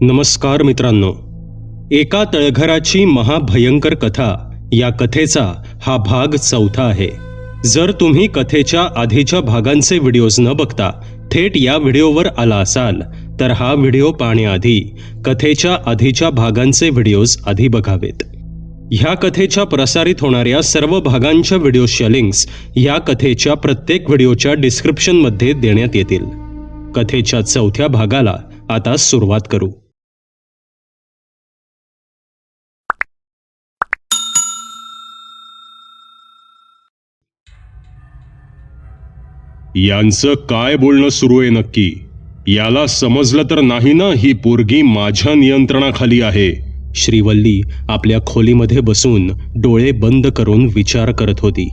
नमस्कार मित्रांनो. एका तळघराची महाभयंकर कथा या कथेचा हा भाग 4 आहे. जर तुम्ही कथेच्या आधीच्या भागांचे व्हिडिओज न बघता थेट या व्हिडिओवर आला असाल तर हा व्हिडिओ पाहण्याआधी कथेच्या आधीच्या भागांचे व्हिडिओज आधी बघावेत. ह्या कथेच्या प्रसारित होणाऱ्या सर्व भागांच्या व्हिडिओच्या लिंक्स ह्या कथेच्या प्रत्येक व्हिडिओच्या डिस्क्रिप्शनमध्ये देण्यात येतील. कथेच्या 4थ्या भागाला आता सुरुवात करू. यांचं काय बोलणं सुरू आहे नक्की? याला समजलं तर नाही ना ही पोरगी माझ्या नियंत्रणाखाली आहे? श्रीवल्ली आपल्या खोलीमध्ये बसून डोळे बंद करून विचार करत होती.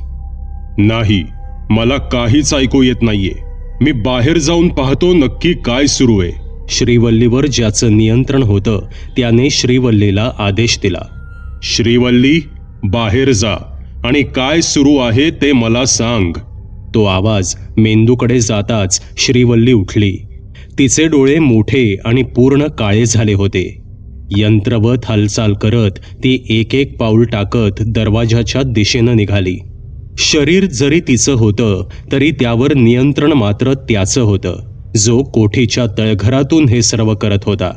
नाही, मला काहीच ऐकू येत नाहीये. मी बाहेर जाऊन पाहतो नक्की काय सुरू आहे. श्रीवल्लीवर ज्याचं नियंत्रण होतं त्याने श्रीवल्लीला आदेश दिला. श्रीवल्ली, बाहेर जा आणि काय सुरू आहे ते मला सांग. तो आवाज मेंदूकडे जाताच श्रीवल्ली उठली. तिचे डोळे मोठे आणि पूर्ण काळे झाले होते. यंत्रवत हालचाल करत ती एक एक पाऊल टाकत दरवाजाच्या दिशेनं निघाली. शरीर जरी तिचं होतं तरी त्यावर नियंत्रण मात्र त्याचं होतं, जो कोठीच्या तळघरातून हे सर्व करत होता.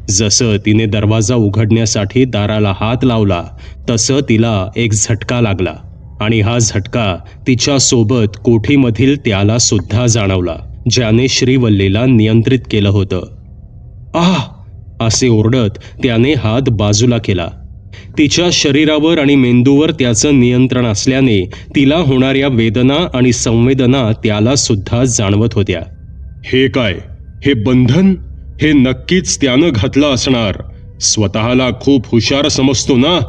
जसं तिने दरवाजा उघडण्यासाठी दाराला हात लावला तसं तिला एक झटका लागला आणि हा झटका तिच्या सोबत कोठीमधील त्याला सुद्धा जाणवला, ज्याने श्रीवल्लीला नियंत्रित केलं होतं. आह! असे ओरडत त्याने हात बाजूला केला. तिच्या शरीरावर आणि मेंदूवर त्याचं नियंत्रण असल्याने तिला होणाऱ्या वेदना आणि संवेदना त्याला सुद्धा जाणवत होत्या. हे काय? हे बंधन? हे नक्कीच त्यानं घातलं असणार. स्वतःला खूप हुशार समजतो ना?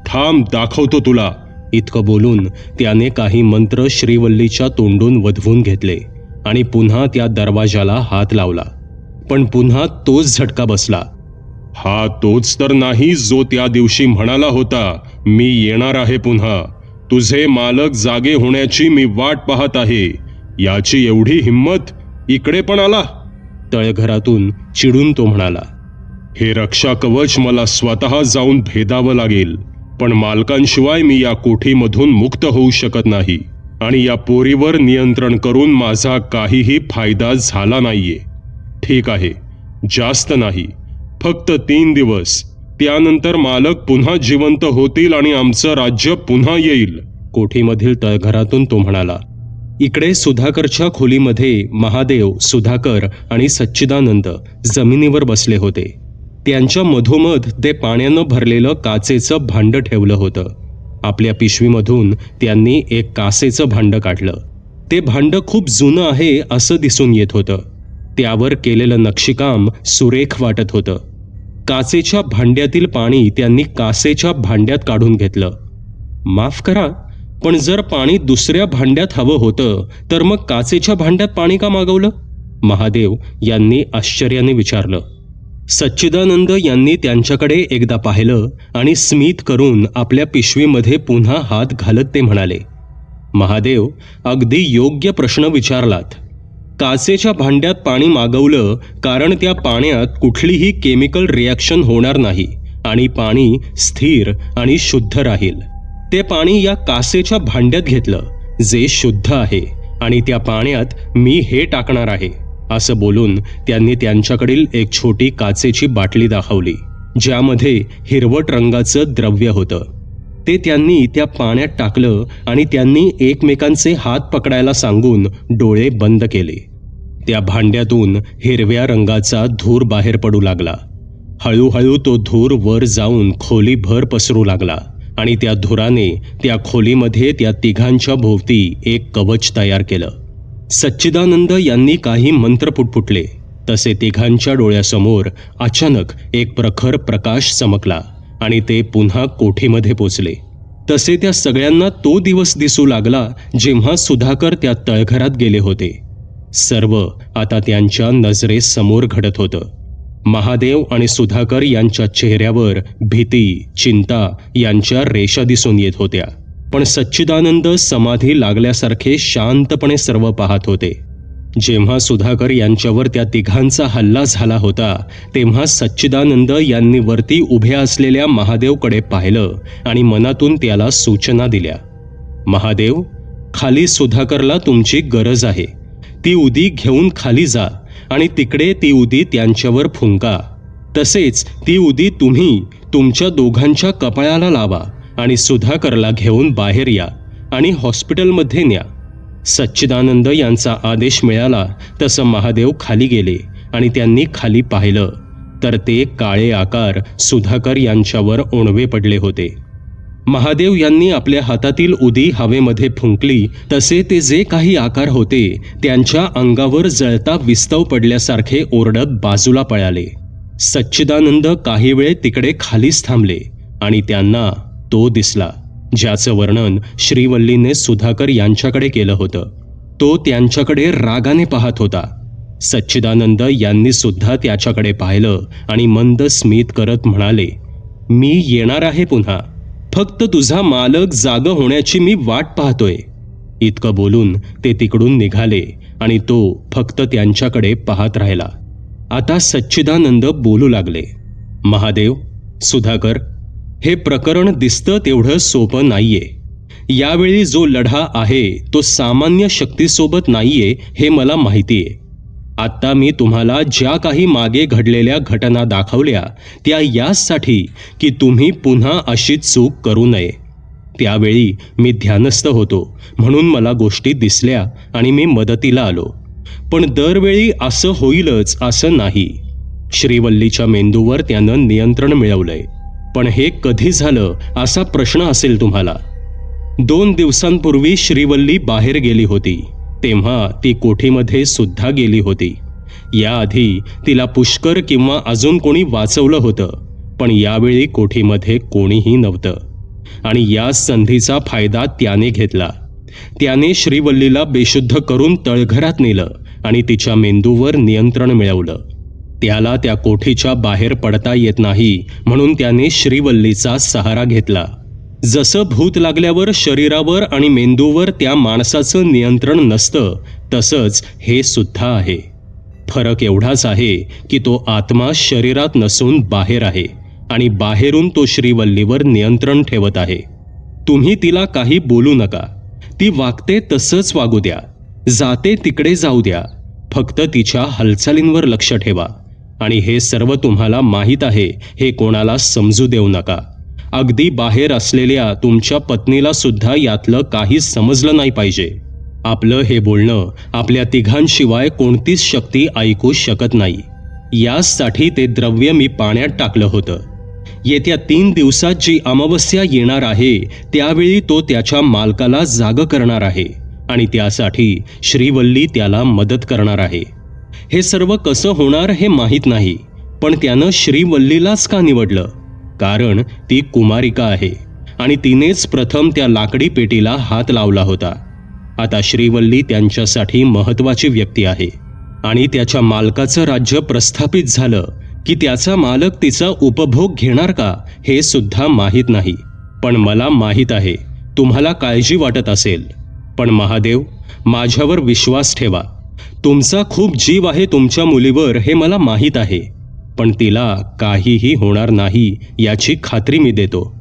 थांब, दाखवतो तुला. इतकं बोलून त्याने काही मंत्र श्रीवल्लीच्या तोंडून वधवून घेतले आणि पुन्हा त्या दरवाजाला हात लावला. पण पुन्हा तोच झटका बसला. हा तोच तर नाही जो त्या दिवशी म्हणाला होता, मी येणार आहे पुन्हा. तुझे मालक जागे होण्याची मी वाट पाहत आहे. याची एवढी हिंमत? इकडे पण आला? तळघरातून चिडून तो म्हणाला. हे रक्षा कवच मला स्वतः जाऊन भेदावं लागेल. पण मालकांशिवाय मी या कोठीमधून मुक्त होऊ शकत नाही आणि या पोरीवर नियंत्रण करून माझा काहीही फायदा झाला नाहीये. ठीक आहे, जास्त नाही, फक्त 3 दिवस. त्यानंतर मालक पुन्हा जिवंत होतील आणि आमचं राज्य पुन्हा येईल. कोठीमधील तळघरातून तो म्हणाला. इकडे सुधाकरच्या खोलीमध्ये महादेव, सुधाकर आणि सच्चिदानंद जमिनीवर बसले होते. त्यांच्या मधोमध ते पाण्यानं भरलेलं काचेचं भांडं ठेवलं होतं. आपल्या पिशवीमधून त्यांनी एक काचेचं भांडं काढलं. ते भांडं खूप जुनं आहे असं दिसून येत होतं. त्यावर केलेलं नक्षीकाम सुरेख वाटत होतं. काचेच्या भांड्यातील पाणी त्यांनी काचेच्या भांड्यात काढून घेतलं. माफ करा, पण जर पाणी दुसऱ्या भांड्यात हवं होतं तर मग काचेच्या भांड्यात पाणी का मागवलं? महादेव यांनी आश्चर्याने विचारलं. सच्चिदानंद यांनी त्यांच्याकडे एकदा पाहिलं आणि स्मित करून आपल्या पिशवीमध्ये पुन्हा हात घालत ते म्हणाले. महादेव, अगदी योग्य प्रश्न विचारलात. काचेच्या भांड्यात पाणी मागवलं कारण त्या पाण्यात कुठलीही केमिकल रिॲक्शन होणार नाही आणि पाणी स्थिर आणि शुद्ध राहील. ते पाणी या काचेच्या भांड्यात घेतलं जे शुद्ध आहे आणि त्या पाण्यात मी हे टाकणार आहे असं बोलून त्यांनी त्यांच्याकडील एक छोटी काचेची बाटली दाखवली, ज्यामध्ये हिरवट रंगाचं द्रव्य होतं. ते त्यांनी त्या पाण्यात टाकलं आणि त्यांनी एकमेकांचे हात पकडायला सांगून डोळे बंद केले. त्या भांड्यातून हिरव्या रंगाचा धूर बाहेर पडू लागला. हळूहळू तो धूर वर जाऊन खोलीभर पसरू लागला आणि त्या धुराने त्या खोलीमध्ये त्या तिघांच्या भोवती एक कवच तयार केलं. सच्चिदानंद यांनी काही मंत्र पुटपुटले तसे तिघांच्या डोळ्यासमोर अचानक एक प्रखर प्रकाश चमकला आणि ते पुन्हा कोठीमध्ये पोचले. तसे त्या सगळ्यांना तो दिवस दिसू लागला जेव्हा सुधाकर त्या तळघरात गेले होते. सर्व आता त्यांच्या नजरेसमोर घडत होतं. महादेव आणि सुधाकर यांच्या चेहऱ्यावर भीती, चिंता यांच्या रेषा दिसून येत होत्या. पण सच्चिदानंद समाधी लागल्यासारखे शांतपणे सर्व पाहत होते. जेव्हा सुधाकर यांच्यावर त्या तिघांचा हल्ला झाला होता तेव्हा सच्चिदानंद यांनी वरती उभ्या असलेल्या महादेवकडे पाहिलं आणि मनातून त्याला सूचना दिल्या. महादेव, खाली सुधाकरला तुमची गरज आहे. ती उदी घेऊन खाली जा आणि तिकडे ती उदी त्यांच्यावर फुंका. तसेच ती उदी तुम्ही तुमच्या दोघांच्या कपाळाला लावा आणि सुधाकरला घेऊन बाहेर या आणि हॉस्पिटलमध्ये न्या. सच्चिदानंद यांचा आदेश मिळाला तसं महादेव खाली गेले आणि त्यांनी खाली पाहिलं तर ते काळे आकार सुधाकर यांच्यावर ओणवे पडले होते. महादेव यांनी आपल्या हातातील उदी हवेमध्ये फुंकली तसे ते जे काही आकार होते त्यांच्या अंगावर जळता विस्तव पडल्यासारखे ओरडत बाजूला पळाले. सच्चिदानंद काही वेळ तिकडे खालीच थांबले आणि त्यांना तो दिसला ज्याचं वर्णन श्रीवल्लीने सुधाकर यांच्याकडे केलं होतं. तो त्यांच्याकडे रागाने पाहत होता. सच्चिदानंद यांनी सुद्धा त्याच्याकडे पाहिलं आणि मंद स्मित करत म्हणाले, मी येणार आहे पुन्हा. फक्त तुझा मालक जाग होण्याची मी वाट पाहतोय. इतकं बोलून ते तिकडून निघाले आणि तो फक्त त्यांच्याकडे पाहत राहिला. आता सच्चिदानंद बोलू लागले, महादेव, सुधाकर, हे प्रकरण दिसतं तेवढं सोपं नाहीये. यावेळी जो लढा आहे तो सामान्य शक्तीसोबत नाहीये हे मला माहितीये. आत्ता मी तुम्हाला ज्या काही मागे घडलेल्या घटना दाखवल्या त्या यासाठी की तुम्ही पुन्हा अशी चूक करू नये. त्यावेळी मी ध्यानस्थ होतो म्हणून मला गोष्टी दिसल्या आणि मी मदतीला आलो. पण दरवेळी असं होईलच असं नाही. श्रीवल्लीच्या मेंदूवर त्यानं नियंत्रण मिळवलंय. पण हे कधी झालं असा प्रश्न असेल तुम्हाला. 2 दिवसांपूर्वी श्रीवल्ली बाहेर गेली होती तेव्हा ती कोठीमध्ये सुद्धा गेली होती. याआधी तिला पुष्कर किंवा अजून कोणी वाचवलं होतं, पण यावेळी कोठीमध्ये कोणीही नव्हतं आणि या संधीचा फायदा त्याने घेतला. त्याने श्रीवल्लीला बेशुद्ध करून तळघरात नेलं आणि तिच्या मेंदूवर नियंत्रण मिळवलं. त्याला त्या कोठीच्या बाहेर पडता येत नाही म्हणून त्याने श्रीवल्लीचा सहारा घेतला. जसं भूत लागल्यावर शरीरावर आणि मेंदूवर त्या माणसाचं नियंत्रण नसतं तसंच हे सुद्धा आहे. फरक एवढाच आहे की तो आत्मा शरीरात नसून बाहेर आहे आणि बाहेरून तो श्रीवल्लीवर नियंत्रण ठेवत आहे. तुम्ही तिला काही बोलू नका. ती वागते तसंच वागू द्या. जाते तिकडे जाऊ द्या. फक्त तिच्या हालचालींवर लक्ष ठेवा आणि हे सर्व तुम्हाला माहीत आहे हे कोणाला समजू देऊ नका. अगदी बाहेर असलेल्या तुमच्या पत्नीला सुद्धा यातलं काही समजलं नाही पाहिजे. आपलं हे बोलणं आपल्या तिघांशिवाय कोणतीच शक्ती ऐकू शकत नाही. यासाठी ते द्रव्य मी पाण्यात टाकलं होतं. येत्या 3 दिवसात जी अमावस्या येणार आहे त्यावेळी तो त्याच्या मालकाला जाग करणार आहे आणि त्यासाठी श्रीवल्ली त्याला मदत करणार आहे. हे सर्व कसं होणार हे माहीत नाही, पण त्यानं श्रीवल्लीलाच का निवडलं? कारण ती कुमारिका आहे आणि तिनेच प्रथम त्या लाकडी पेटीला हात लावला होता. आता श्रीवल्ली त्यांच्यासाठी महत्त्वाची व्यक्ती आहे आणि त्याच्या मालकाचं राज्य प्रस्थापित झालं की त्याचा मालक तिचा उपभोग घेणार का हे सुद्धा माहीत नाही. पण मला माहीत आहे तुम्हाला काळजी वाटत असेल. पण महादेव, माझ्यावर विश्वास ठेवा. तुमचा खूप जीव आहे तुमच्या मुलीवर हे मला माहीत आहे, पण तिला काहीही होणार नाही याची खात्री मी देतो.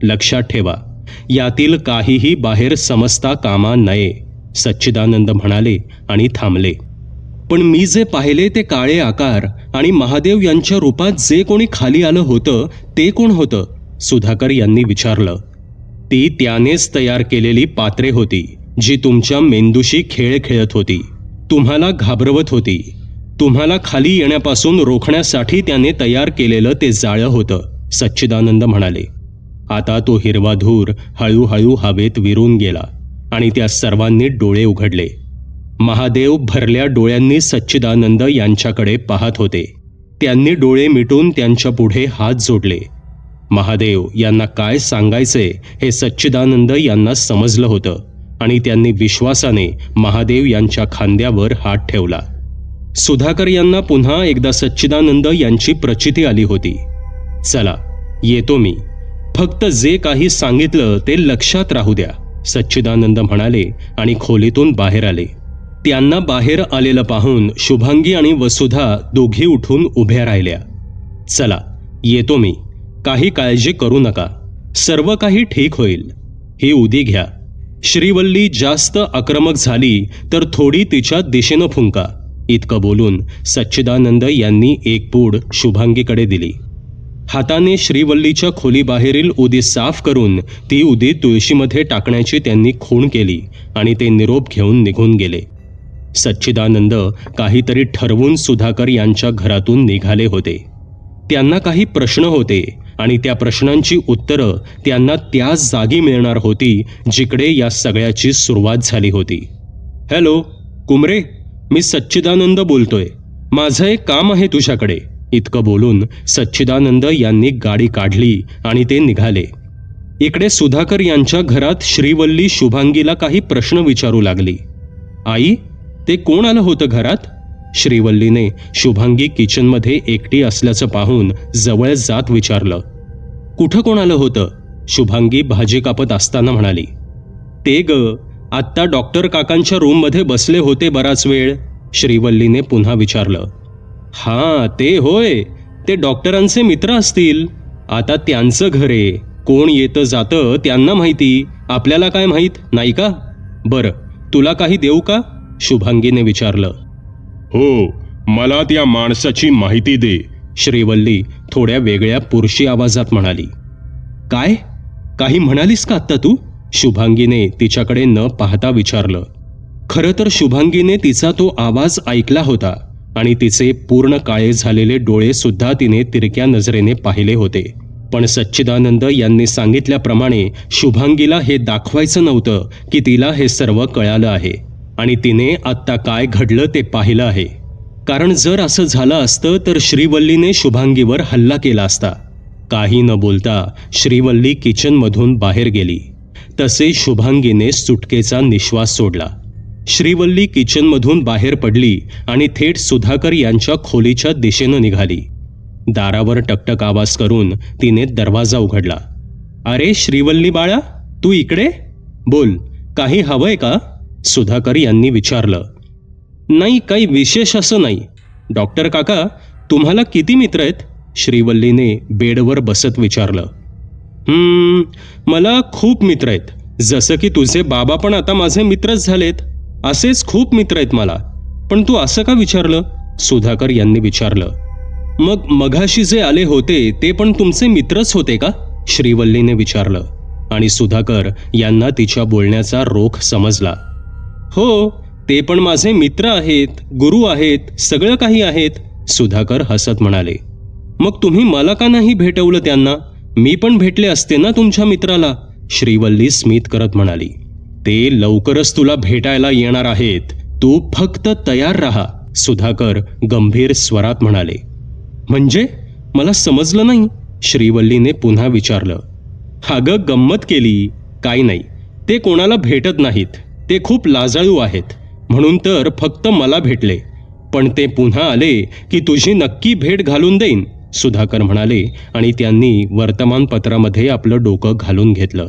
लक्षात ठेवा, यातील काहीही बाहेर समजता कामा नये. सच्चिदानंद म्हणाले आणि थांबले. पण मी जे पाहिले ते काळे आकार आणि महादेव यांच्या रूपात जे कोणी खाली आलं होतं ते कोण होतं? सुधाकर यांनी विचारलं. ती त्यानेच तयार केलेली पात्रे होती जी तुमच्या मेंदूशी खेळ खेळत होती, तुम्हाला घाबरवत होती. तुम्हाला खाली येण्यापासून रोखण्यासाठी त्याने तयार केलेलं ते जाळं होतं, सच्चिदानंद म्हणाले. आता तो हिरवा धूर हळूहळू हवेत विरून गेला आणि त्या सर्वांनी डोळे उघडले. महादेव भरल्या डोळ्यांनी सच्चिदानंद यांच्याकडे पाहत होते. त्यांनी डोळे मिटून त्यांच्या पुढे हात जोडले. महादेव यांना काय सांगायचे हे सच्चिदानंद यांना समजलं होतं आणि त्यांनी विश्वासाने महादेव यांच्या खांद्यावर हात ठेवला. सुधाकर यांना पुन्हा एकदा सच्चिदानंद यांची प्रचिती आली होती. चला, येतो मी. फक्त जे काही सांगितलं ते लक्षात राहू द्या, सच्चिदानंद म्हणाले आणि खोलीतून बाहेर आले. त्यांना बाहेर आलेलं पाहून शुभांगी आणि वसुधा दोघी उठून उभ्या राहिल्या. चला येतो मी, काही काळजी करू नका, सर्व काही ठीक होईल, ही उदी घ्या. श्रीवल्ली जास्त आक्रमक झाली तर थोडी तिच्या दिशेनं फुंका, इतकं बोलून सच्चिदानंद यांनी एक पूड शुभांगीकडे दिली. हाताने श्रीवल्लीच्या खोलीबाहेरील उदी साफ करून ती उदी तुळशीमध्ये टाकण्याची त्यांनी खूण केली आणि ते निरोप घेऊन निघून गेले. सच्चिदानंद काहीतरी ठरवून सुधाकर यांच्या घरातून निघाले होते. त्यांना काही प्रश्न होते आणि त्या प्रश्नांची उत्तरं त्यांना त्याच जागी मिळणार होती जिकडे या सगळ्याची सुरुवात झाली होती. हॅलो कुमरे, मी सच्चिदानंद बोलतोय, माझं एक काम आहे तुझ्याकडे, इतकं बोलून सच्चिदानंद यांनी गाडी काढली आणि ते निघाले. इकडे सुधाकर यांच्या घरात श्रीवल्ली शुभांगीला काही प्रश्न विचारू लागली. आई, ते कोण आलं होतं घरात? श्रीवल्लीने शुभांगी किचनमध्ये एकटी असल्याचं पाहून जवळ जात विचारलं. कुठं कोण आलं होतं? शुभांगी भाजी कापत असताना म्हणाली. ते ग, आत्ता डॉक्टर काकांच्या रूममध्ये बसले होते बराच वेळ, श्रीवल्लीने पुन्हा विचारलं. हां ते होय, ते डॉक्टरांचे मित्र असतील, आता त्यांचं घर आहे, कोण येतं जातं त्यांना माहिती, आपल्याला काय माहीत नाही का? बरं, तुला काही देऊ का? शुभांगीने विचारलं. हो, मला त्या माणसाची माहिती दे, श्रीवल्ली थोड्या वेगळ्या पुरुषी आवाजात म्हणाली. काय? काही म्हणालीस का आत्ता तू? शुभांगीने तिच्याकडे न पाहता विचारलं. खरं तर शुभांगीने तिचा तो आवाज ऐकला होता आणि तिचे पूर्ण काळे झालेले डोळे सुद्धा तिने तिरक्या नजरेने पाहिले होते. पण सच्चिदानंद यांनी सांगितल्याप्रमाणे शुभांगीला हे दाखवायचं नव्हतं की तिला हे सर्व कळालं आहे आणि तिने आत्ता काय घडलं ते पाहिलं आहे. कारण जर असं झालं असतं तर श्रीवल्लीने शुभांगीवर हल्ला केला असता. काही न बोलता श्रीवल्ली किचनमधून बाहेर गेली. तसे शुभांगीने सुटकेचा निश्वास सोडला. श्रीवल्ली किचनमधून बाहेर पडली आणि थेट सुधाकर यांच्या खोलीच्या दिशेनं निघाली. दारावर टकटक आवाज करून तिने दरवाजा उघडला. अरे श्रीवल्ली बाळा, तू इकडे? बोल, काही हवंय का? सुधाकर यांनी विचारलं. नाही, काही विशेष असं नाही. डॉक्टर काका, तुम्हाला किती मित्र आहेत? श्रीवल्लीने बेडवर बसत विचारलं. मला खूप मित्र आहेत, जसं की तुझे बाबा पण आता माझे मित्रच झालेत. असेच खूप मित्र आहेत मला. पण तू असं का विचारलं? सुधाकर यांनी विचारलं. मग मघाशी जे आले होते ते पण तुमचे मित्रच होते का? श्रीवल्लीने विचारलं आणि सुधाकर यांना तिच्या बोलण्याचा रोख समजला. हो, ते पण माझे मित्र आहेत, गुरु आहेत, सगळं काही आहेत, सुधाकर हसत म्हणाले. मग तुम्ही मला का नाही भेटवलं त्यांना? मी पण भेटले असते ना तुमच्या मित्राला, श्रीवल्ली स्मित करत म्हणाली. ते लवकरच तुला भेटायला येणार आहेत, तू फक्त तयार राहा, सुधाकर गंभीर स्वरात म्हणाले. म्हणजे मला समजलं नाही, श्रीवल्लीने पुन्हा विचारलं. अगं गंमत केली, काही नाही, ते कोणाला भेटत नाहीत, ते खूप लाजाळू आहेत, म्हणून तर फक्त मला भेटले. पण ते पुन्हा आले की तुझी नक्की भेट घालून देईन, सुधाकर म्हणाले आणि त्यांनी वर्तमानपत्रामध्ये आपलं डोकं घालून घेतलं.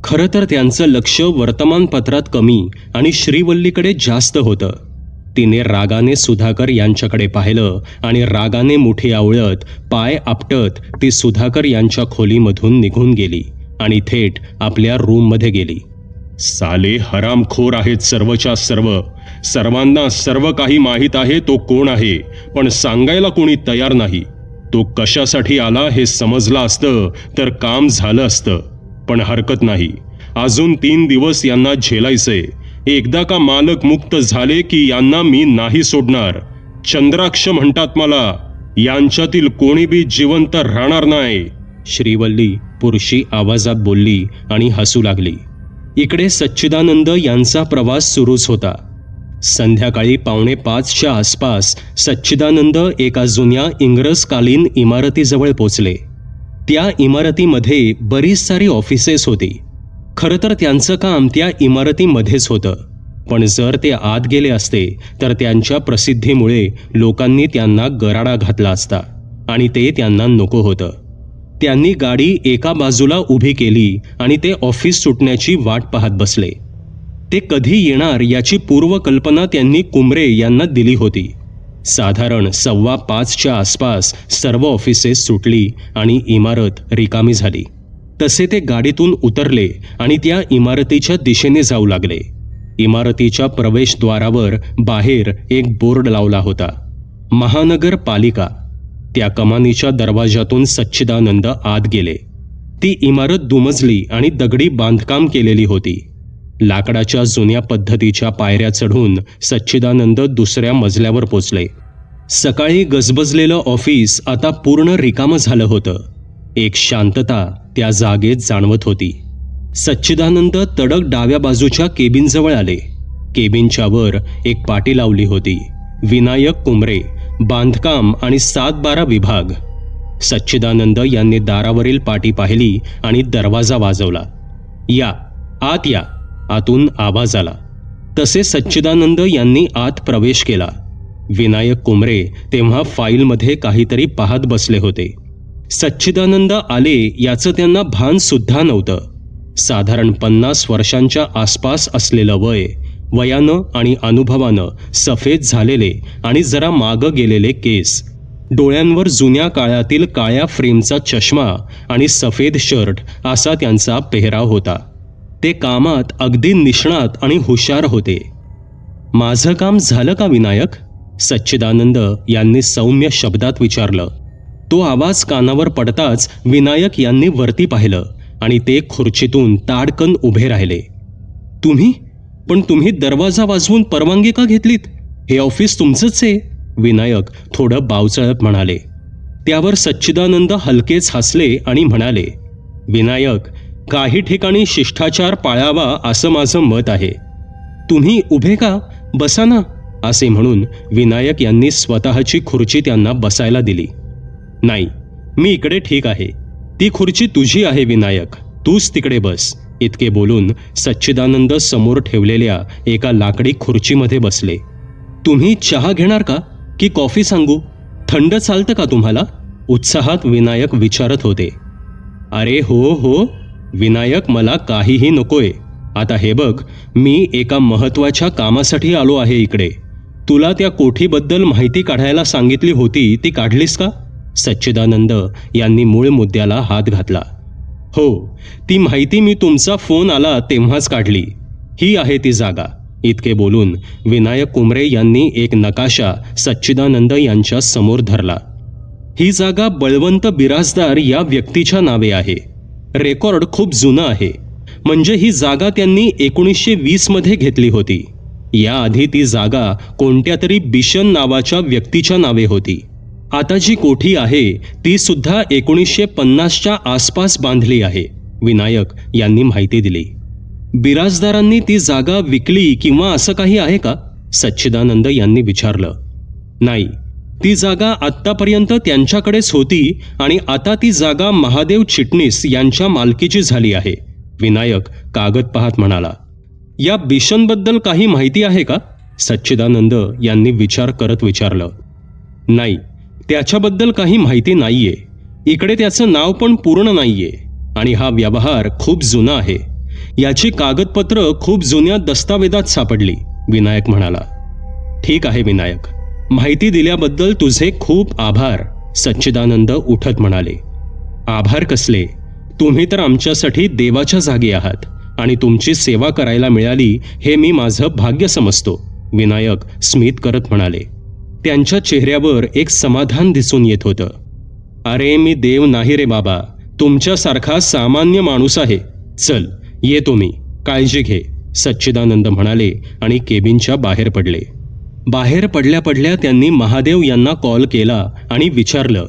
खरं तर त्यांचं लक्ष वर्तमानपत्रात कमी आणि श्रीवल्लीकडे जास्त होतं. तिने रागाने सुधाकर यांच्याकडे पाहिलं आणि रागाने मुठी आवळत, पाय आपटत ती सुधाकर यांच्या खोलीमधून निघून गेली आणि थेट आपल्या रूममध्ये गेली. साले हरामखोर आहेत सर्वच्या सर्व, सर्वांना सर्व काही माहीत आहे तो कोण आहे, पण सांगायला कोणी तयार नाही. तो कशासाठी आला हे समजलं असतं तर काम झालं असतं. पण हरकत नाही, अजून 3 दिवस यांना झेलायचंय. एकदा का मालक मुक्त झाले की यांना मी नाही सोडणार. चंद्राक्ष म्हणतात मला, यांच्यातील कोणी बी जिवंत राहणार नाही, श्रीवल्ली पुरुषी आवाजात बोलली आणि हसू लागली. इकडे सच्चिदानंद यांचा प्रवास सुरूच होता. संध्याकाळी 4:45च्या आसपास सच्चिदानंद एका जुन्या इंग्रजकालीन इमारतीजवळ पोचले. त्या इमारतीमध्ये बरीच सारी ऑफिसेस होती. खरं तर त्यांचं काम त्या इमारतीमध्येच होतं, पण जर ते आत गेले असते तर त्यांच्या प्रसिद्धीमुळे लोकांनी त्यांना गराडा घातला असता आणि ते त्यांना नको होतं. त्यांनी गाडी एका बाजूला उभी केली आणि ते ऑफिस सुटण्याची वाट पाहत बसले. ते कधी येणार याची पूर्वकल्पना त्यांनी कुमरे यांना दिली होती. साधारण 5:15च्या आसपास सर्व ऑफिसेस सुटली आणि इमारत रिकामी झाली. तसे ते गाडीतून उतरले आणि त्या इमारतीच्या दिशेने जाऊ लागले. इमारतीच्या प्रवेशद्वारावर बाहेर एक बोर्ड लावला होता, महानगरपालिका. त्या कमानीच्या दरवाजातून सच्चिदानंद आत गेले. ती इमारत दुमजली आणि दगडी बांधकाम केलेली होती. लाकडाच्या जुन्या पद्धतीच्या पायऱ्या चढून सच्चिदानंद दुसऱ्या मजल्यावर पोचले. सकाळी गजबजलेलं ऑफिस आता पूर्ण रिकामं झालं होतं. एक शांतता त्या जागेत जाणवत होती. सच्चिदानंद तडक डाव्या बाजूच्या केबिनजवळ आले. केबिनच्या वर एक पाटी लावली होती, विनायक कुमरे, बांधकाम आणि 7-12 विभाग. सच्चिदानंद यांनी दारावरील पाटी पाहिली आणि दरवाजा वाजवला. या, आत या, आतून आवाज आला. तसे सच्चिदानंद यांनी आत प्रवेश केला. विनायक कुमरे तेव्हा फाईलमध्ये काहीतरी पाहत बसले होते. सच्चिदानंद आले याचं त्यांना भान सुद्धा नव्हतं. साधारण 50 वर्षांच्या आसपास असलेलं वय, वयानं आणि अनुभवानं सफेद झालेले आणि जरा मागं गेलेले केस, डोळ्यांवर जुन्या काळातील काळ्या फ्रेमचा चष्मा आणि सफेद शर्ट असा त्यांचा पेहराव होता. ते कामात अगदी निष्णात आणि हुशार होते. माझं काम झालं का विनायक? सच्चिदानंद यांनी सौम्य शब्दात विचारलं. तो आवाज कानावर पडताच विनायक यांनी वरती पाहिलं आणि ते खुर्चीतून ताडकन उभे राहिले. पण तुम्ही दरवाजा वाजवून परवानगी का घेतलीत? हे ऑफिस तुमचंच आहे, विनायक थोडं बावचळत म्हणाले. त्यावर सच्चिदानंद हलकेच हसले आणि म्हणाले, विनायक, काही ठिकाणी शिष्टाचार पाळावा असं माझं मत आहे. तुम्ही उभे का? बसा ना, असे म्हणून विनायक यांनी स्वतःची खुर्ची त्यांना बसायला दिली. नाही, मी इकडे ठीक आहे. ती खुर्ची तुझी आहे विनायक, तूच तिकडे बस, इतके बोलून सच्चिदानंद समोर ठेवलेल्या एका लाकडी खुर्चीमध्ये बसले. तुम्ही चहा घेणार का की कॉफी सांगू? थंड चालतं का तुम्हाला? उत्साहात विनायक विचारत होते. अरे हो विनायक, मला काहीही नकोय. आता हे बघ, मी एका महत्त्वाच्या कामासाठी आलो आहे इकडे. तुला त्या कोठीबद्दल माहिती काढायला सांगितली होती, ती काढलीस का? सच्चिदानंद यांनी मूळ मुद्द्याला हात घातला. हो, ती माहिती मी तुमचा फोन आला तेव्हाच काढली. ही आहे ती जागा, इतके बोलून विनायक कुमरे यांनी एक नकाशा सच्चिदानंद यांच्या समोर धरला. ही जागा बळवंत बिराजदार या व्यक्तीच्या नावे आहे. रेकॉर्ड खूप जुनं आहे. म्हणजे ही जागा त्यांनी 1920 मध्ये घेतली होती. याआधी ती जागा कोणत्या तरी बिशन नावाच्या व्यक्तीच्या नावे होती. आता जी कोठी आहे ती सुद्धा 1950च्या आसपास बांधली आहे, विनायक यांनी माहिती दिली. बिराजदारांनी ती जागा विकली किंवा असं काही आहे का? सच्चिदानंद यांनी विचारलं. नाही, ती जागा आत्तापर्यंत त्यांच्याकडेच होती आणि आता ती जागा महादेव चिटणीस यांच्या मालकीची झाली आहे, विनायक कागद पाहत म्हणाला. या बिशनबद्दल काही माहिती आहे का? सच्चिदानंद यांनी विचार करत विचारलं. नाही, त्याच्याबद्दल काही माहिती नाहीये. इकडे त्याचं नाव पण पूर्ण नाहीये आणि हा व्यवहार खूप जुना आहे. याची कागदपत्र खूप जुन्या दस्तावेदात सापडली, विनायक म्हणाला. ठीक आहे विनायक, माहिती दिल्याबद्दल तुझे खूप आभार, सच्चिदानंद उठत म्हणाले. आभार कसले? तुम्ही तर आमच्यासाठी देवाच्या जागी आहात आणि तुमची सेवा करायला मिळाली हे मी माझं भाग्य समजतो, विनायक स्मित करत म्हणाले. त्यांच्या चेहऱ्यावर एक समाधान दिसून येत होतं. अरे मी देव नाही रे बाबा, तुमच्यासारखा सामान्य माणूस आहे. चल येतो मी, काळजी घे, सच्चिदानंद म्हणाले आणि केबिनच्या बाहेर पडले. बाहेर पडल्या पडल्या त्यांनी महादेव यांना कॉल केला आणि विचारलं,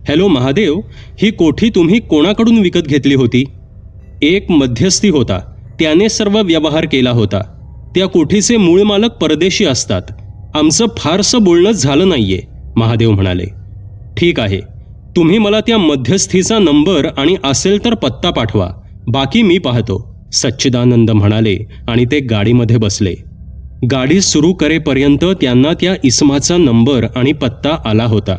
हॅलो महादेव, ही कोठी तुम्ही कोणाकडून विकत घेतली होती? एक मध्यस्थी होता, त्याने सर्व व्यवहार केला होता. त्या कोठीचे मूळ मालक परदेशी असतात. आमचं फारसं बोलणंच झालं नाहीये, महादेव म्हणाले. ठीक आहे, तुम्ही मला त्या मध्यस्थीचा नंबर आणि असेल तर पत्ता पाठवा, बाकी मी पाहतो, सच्चिदानंद म्हणाले आणि ते गाडीमध्ये बसले. गाडी सुरू करेपर्यंत त्यांना त्या इसमाचा नंबर आणि पत्ता आला होता.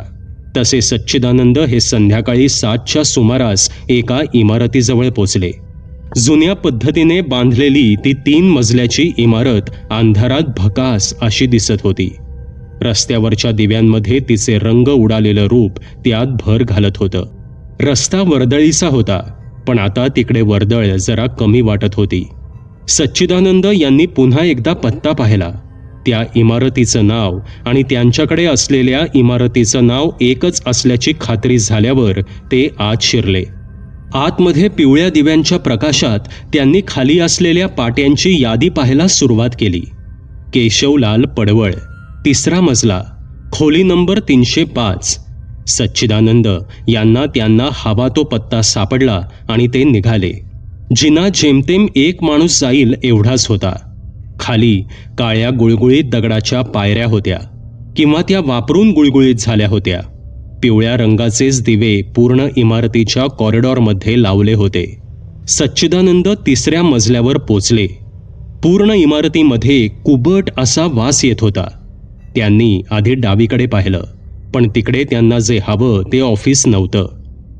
तसे सच्चिदानंद हे संध्याकाळी 7च्या सुमारास एका इमारतीजवळ पोचले. जुन्या पद्धतीने बांधलेली ती 3 मजल्याची इमारत अंधारात भकास अशी दिसत होती. रस्त्यावरच्या दिव्यांमध्ये तिचे रंग उडालेलं रूप त्यात भर घालत होतं. रस्ता वर्दळीचा होता, पण आता तिकडे वर्दळ जरा कमी वाटत होती. सच्चिदानंद यांनी पुन्हा एकदा पत्ता पाहिला. त्या इमारतीचं नाव आणि त्यांच्याकडे असलेल्या इमारतीचं नाव एकच असल्याची खात्री झाल्यावर ते आत शिरले. आतमध्ये पिवळ्या दिव्यांच्या प्रकाशात त्यांनी खाली असलेल्या पाट्यांची यादी पाहायला सुरुवात केली. केशवलाल पडवळ, 3रा मजला, खोली नंबर 305. सच्चिदानंद यांना त्यांना हवा तो पत्ता सापडला आणि ते निघाले. जिना जेमतेम 1 माणूस जाईल एवढाच होता. खाली काळ्या गुळगुळीत दगडाच्या पायऱ्या होत्या, किंवा त्या वापरून गुळगुळीत झाल्या होत्या. पिवळ्या रंगाचेच दिवे पूर्ण इमारतीच्या कॉरिडॉरमध्ये लावले होते. सच्चिदानंद 3ऱ्या मजल्यावर पोचले. पूर्ण इमारतीमध्ये कुबट असा वास येत होता. त्यांनी आधी डावीकडे पाहिलं, पण तिकडे त्यांना जे हवं ते ऑफिस नव्हतं.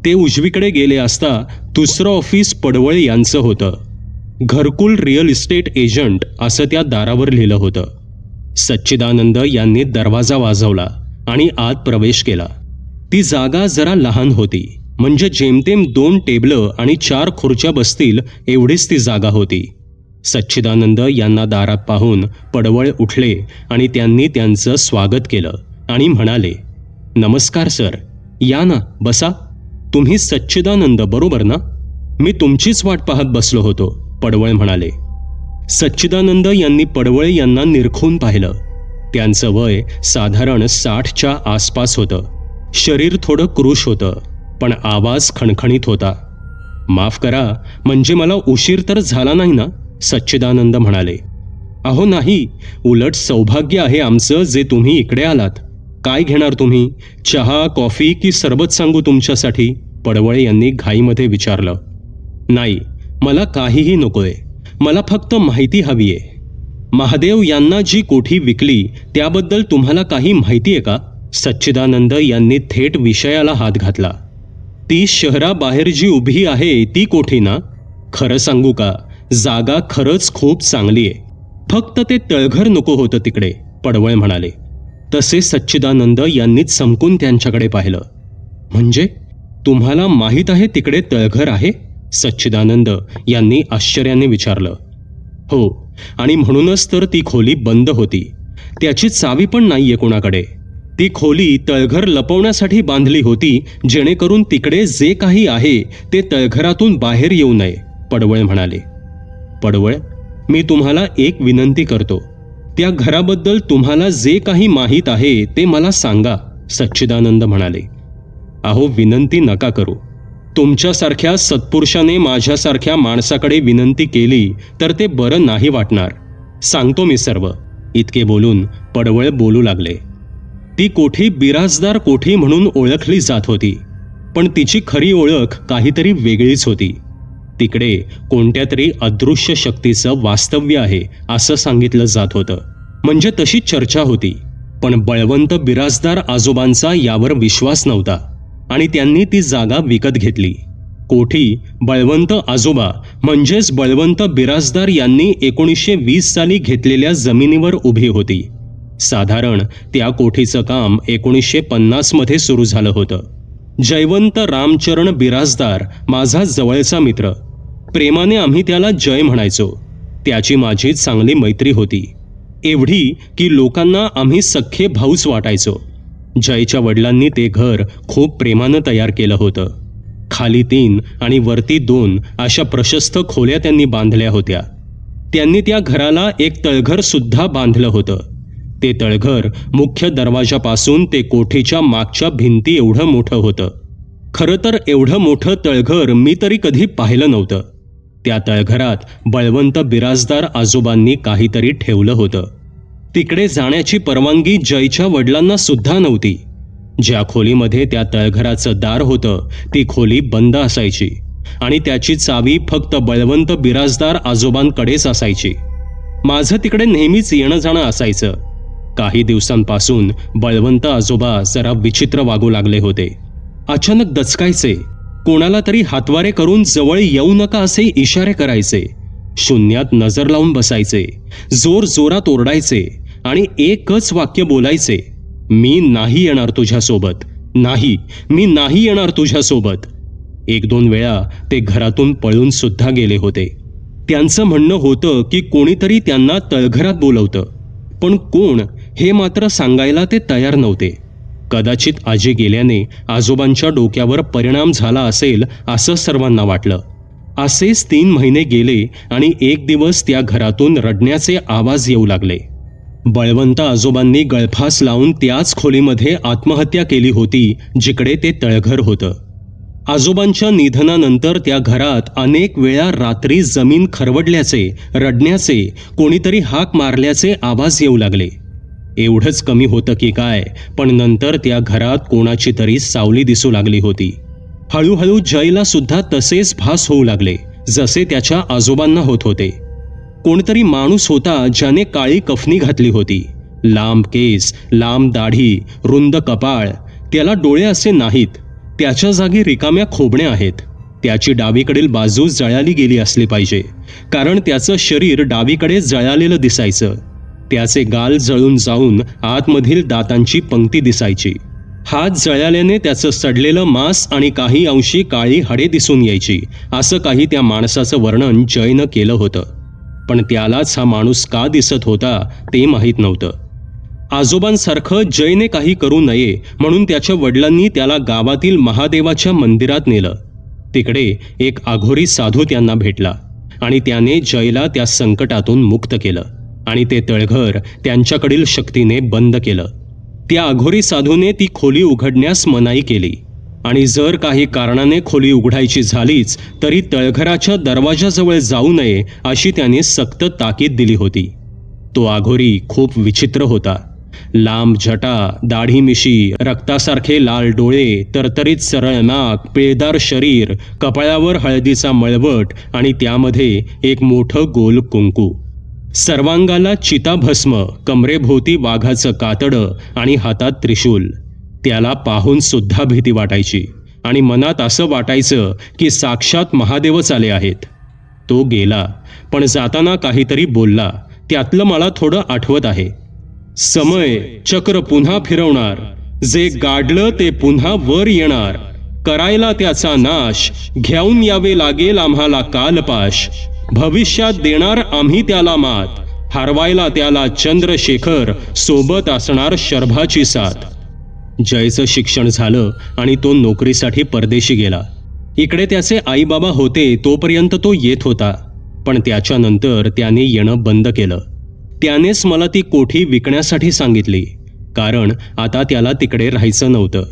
ते उजवीकडे गेले असता 2रं ऑफिस पडवळ यांचं होतं. घरकुल रिअल इस्टेट एजंट असं त्या दारावर लिहिलं होतं. सच्चिदानंद यांनी दरवाजा वाजवला आणि आत प्रवेश केला. ती जागा जरा लहान होती, म्हणजे जेमतेम 2 टेबलं आणि 4 खुर्च्या बसतील एवढीच ती जागा होती. सच्चिदानंद यांना दारात पाहून पडवळ उठले आणि त्यांनी त्यांचं स्वागत केलं आणि म्हणाले, "नमस्कार सर, या ना, बसा. तुम्ही सच्चिदानंद बरोबर ना? मी तुमचीच वाट पाहत बसलो होतो," पडवळ म्हणाले. सच्चिदानंद यांनी पडवळ यांना निरखून पाहिलं. त्यांचं वय साधारण 60च्या आसपास होतं. शरीर थोडं कृश होतं, पण आवाज खणखणीत होता. "माफ करा, म्हणजे मला उशीर तर झाला नाही ना?" सच्चिदानंद म्हणाले. "अहो नाही, उलट सौभाग्य आहे आमचं जे तुम्ही इकडे आलात. काय घेणार तुम्ही? चहा, कॉफी की सरबत सांगू तुमच्यासाठी?" पडवळ यांनी घाईमध्ये विचारलं. "नाही, मला काहीही नकोय. मला फक्त माहिती हवी आहे. महादेव यांना जी कोठी विकली त्याबद्दल तुम्हाला काही माहिती आहे का?" सच्चिदानंद यांनी थेट विषयाला हात घातला. "ती शहराबाहेर जी उभी आहे ती कोठी ना? खरं सांगू का, जागा खरंच खूप चांगली आहे. फक्त ते तळघर नको होतं तिकडे," पडवळ म्हणाले. तसे सच्चिदानंद यांनी चमकून त्यांच्याकडे पाहिलं. "म्हणजे तुम्हाला माहीत आहे तिकडे तळघर आहे?" सच्चिदानंद यांनी आश्चर्याने विचारलं. "हो, आणि म्हणूनच तर ती खोली बंद होती. त्याची चावी पण नाहीये कोणाकडे. ती खोली तळघर लपवण्यासाठी बांधली होती, जेणेकरून तिकडे जे काही आहे ते तळघरातून बाहेर येऊ नये," पडवळ म्हणाले. "पडवळ, मी तुम्हाला एक विनंती करतो. त्या घराबद्दल तुम्हाला जे काही माहीत आहे ते मला सांगा," सच्चिदानंद म्हणाले. "अहो, विनंती नका करू. तुमच्यासारख्या सत्पुरुषाने माझ्यासारख्या माणसाकडे विनंती केली तर ते बरं नाही वाटणार. सांगतो मी सर्व." इतके बोलून पडवळ बोलू लागले. ती कोठी बिराजदार कोठी म्हणून ओळखली जात होती, पण तिची खरी ओळख काहीतरी वेगळीच होती. तिकडे कोणत्या तरी अदृश्य शक्तीचं वास्तव्य आहे असं सांगितलं जात होतं. म्हणजे तशी चर्चा होती, पण बळवंत बिराजदार आजोबांचा यावर विश्वास नव्हता आणि त्यांनी ती जागा विकत घेतली. कोठी बळवंत आजोबा म्हणजेच बळवंत बिराजदार यांनी 1920 साली घेतलेल्या जमिनीवर उभी होती. साधारण त्या कोठीचं काम 1950 मध्ये सुरू झालं होतं. जयवंत रामचरण बिराजदार माझा जवळचा मित्र. प्रेमाने आम्ही त्याला जय म्हणायचो. त्याची माझी चांगली मैत्री होती, एवढी की लोकांना आम्ही सख्खे भाऊच वाटायचो. जयच्या वडिलांनी ते घर खूप प्रेमानं तयार केलं होतं. खाली 3 आणि वरती 2 अशा प्रशस्त खोल्या त्यांनी बांधल्या होत्या. त्यांनी त्या घराला एक तळघर सुद्धा बांधलं होतं. ते तळघर मुख्य दरवाजापासून ते कोठीच्या मागच्या भिंती एवढं मोठं होतं. खरं तर एवढं मोठं तळघर मी तरी कधी पाहिलं नव्हतं. त्या तळघरात बळवंत बिराजदार आजोबांनी काहीतरी ठेवलं होतं. तिकडे जाण्याची परवानगी जयच्या वडिलांना सुद्धा नव्हती. ज्या खोलीमध्ये त्या तळघराचं दार होतं ती खोली बंद असायची आणि त्याची चावी फक्त बळवंत बिराजदार आजोबांकडेच असायची. माझं तिकडे नेहमीच येणं जाणं असायचं. काही दिवसांपासून बळवंत आजोबा जरा विचित्र वागू लागले होते. अचानक दचकायचे, कोणाला तरी हातवारे करून जवळ येऊ नका असे इशारे करायचे, शून्यात नजर लावून बसायचे, जोर जोरात ओरडायचे आणि एकच वाक्य बोलायचे, मी नाही येणार तुझ्यासोबत, नाही, मी नाही येणार तुझ्यासोबत. 1-2 वेळा ते घरातून पळून सुद्धा गेले होते. त्यांचं म्हणणं होतं की कोणीतरी त्यांना तळघरात बोलवतं, पण कोण हे मात्र सांगायला ते तयार नव्हते. कदाचित आजी गेल्याने आजोबांच्या डोक्यावर परिणाम झाला असेल असं सर्वांना वाटलं. असेच 3 महिने गेले आणि एक दिवस त्या घरातून रडण्याचे आवाज येऊ लागले. बळवंत आजोबांनी गळफास लावून त्याच खोलीमध्ये आत्महत्या केली होती जिकडे ते तळघर होतं. आजोबांच्या निधनानंतर त्या घरात अनेक वेळा रात्री जमीन खरवडल्याचे, रडण्याचे, कोणीतरी हाक मारल्याचे आवाज येऊ लागले. एवढंच कमी होतं की काय, पण नंतर त्या घरात कोणाची तरी सावली दिसू लागली होती. हळूहळू जयला सुद्धा तसेच भास होऊ लागले जसे त्याच्या आजोबांना होत होते. कोणतरी माणूस होता ज्याने काळी कफनी घातली होती, लांब केस, लांब दाढी, रुंद कपाळ. त्याला डोळे असे नाहीत, त्याच्या जागी रिकाम्या खोबण्या आहेत. त्याची डावीकडील बाजू जळाली गेली असली पाहिजे, कारण त्याचं शरीर डावीकडे जळालेलं दिसायचं. त्याचे गाल जळून जाऊन आतमधील दातांची पंक्ती दिसायची. हात जळाल्याने त्याचं सडलेलं मांस आणि काही अंशी काळी हाडे दिसून यायची. असं काही त्या माणसाचं वर्णन जयनं केलं होतं, पण त्यालाच हा माणूस का दिसत होता ते माहीत नव्हतं. आजोबांसारखं जयने काही करू नये म्हणून त्याच्या वडिलांनी त्याला गावातील महादेवाच्या मंदिरात नेलं. तिकडे एक आघोरी साधू त्यांना भेटला आणि त्याने जयला त्या संकटातून मुक्त केलं आणि ते तळघर त्यांच्याकडील शक्तीने बंद केलं. त्या आघोरी साधूने ती खोली उघडण्यास मनाई केली आणि जर काही कारणाने खोली उघडायची झालीच तरी तळघराच्या दरवाजाजवळ जाऊ नये अशी त्याने सक्त ताकीद दिली होती. तो आघोरी खूप विचित्र होता. लांब जटा, दाढी मिशी, रक्तासारखे लाल डोळे, तरतरीत सरळ नाक, पिळदार शरीर, कपाळावर हळदीचा मळवट आणि त्यामध्ये एक मोठं गोल कुंकू. सर्वांगाला चिताभस्म, कमरेभोवती वाघाचं कातडं आणि हातात त्रिशूल. त्याला पाहून सुद्धा भीती वाटायची आणि मनात असं वाटायचं की साक्षात महादेवच आले आहेत. तो गेला, पण जाताना काहीतरी बोलला. त्यातलं मला थोडं आठवत आहे. समय चक्र पुन्हा फिरवणार, जे गाडलं ते पुन्हा वर येणार, करायला त्याचा नाश, घेऊन यावे लागेल आम्हाला कालपाश, भविष्यात देणार आम्ही त्याला मात, हरवायला त्याला चंद्रशेखर, सोबत असणार शर्भाची साथ. जयचं शिक्षण झालं आणि तो नोकरीसाठी परदेशी गेला. इकडे त्याचे आईबाबा होते तोपर्यंत तो येत होता, पण त्याच्यानंतर त्याने येणं बंद केलं. त्यानेच मला ती कोठी विकण्यासाठी सांगितली, कारण आता त्याला तिकडे राहायचं नव्हतं.